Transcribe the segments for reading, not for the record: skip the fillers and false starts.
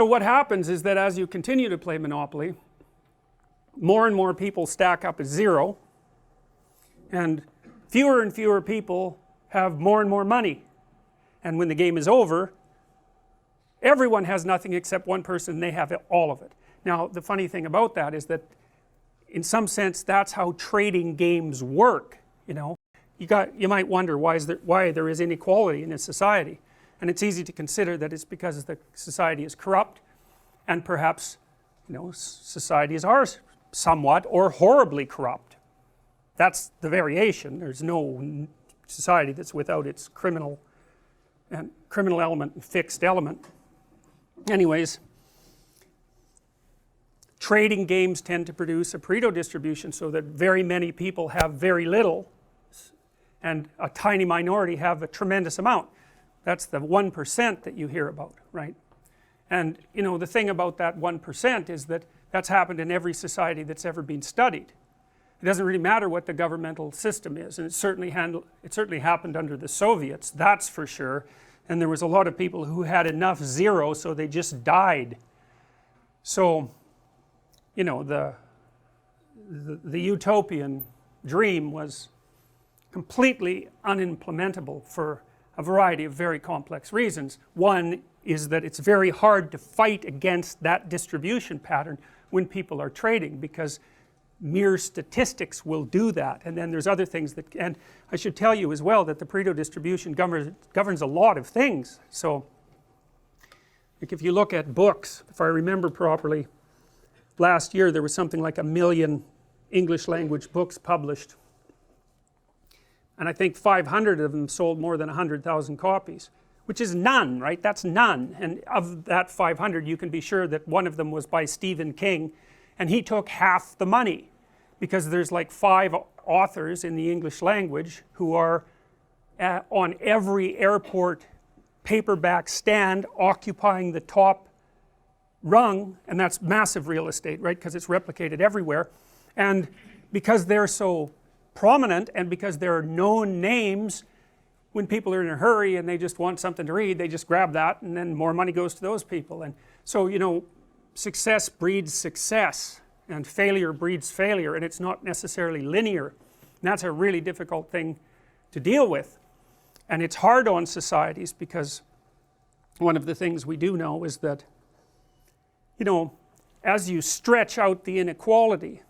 So what happens is that as you continue to play Monopoly, more and more people stack up as 0, and fewer people have more and more money, and when the game is over everyone has nothing except one person and they have all of it. Now the funny thing about that is that in some sense that's how trading games work, you know. You might wonder why there is inequality in a society, and it's easy to consider that it's because the society is corrupt, and perhaps, you know, societies are somewhat or horribly corrupt. That's the variation. There's no society that's without its criminal element and fixed element. Anyways, trading games tend to produce a Pareto distribution so that very many people have very little and a tiny minority have a tremendous amount. That's the 1% that you hear about, right? And you know, the thing about that 1% is that that's happened in every society that's ever been studied. It doesn't really matter what the governmental system is, and it certainly happened under the Soviets, that's for sure. And there was a lot of people who had enough zero so they just died. So, you know, the utopian dream was completely unimplementable for a variety of very complex reasons. One is that it's very hard to fight against that distribution pattern when people are trading, because mere statistics will do that. And then there's other things that, and I should tell you as well that the Pareto distribution governs a lot of things. So like if you look at books, if I remember properly, last year there was something like 1 million English language books published, and I think 500 of them sold more than 100,000 copies, which is none, right? That's none. And of that 500 you can be sure that one of them was by Stephen King, and he took half the money, because there's like 5 authors in the English language who are on every airport paperback stand occupying the top rung, and that's massive real estate, right, because it's replicated everywhere. And because they're so prominent and because they're known names, when people are in a hurry and they just want something to read, they just grab that, and then more money goes to those people. And so, you know, success breeds success, and failure breeds failure, and it's not necessarily linear. And that's a really difficult thing to deal with, and it's hard on societies, because one of the things we do know is that, you know, as you stretch out the inequality,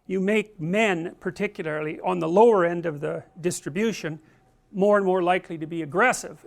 you make men, particularly on the lower end of the distribution, more and more likely to be aggressive.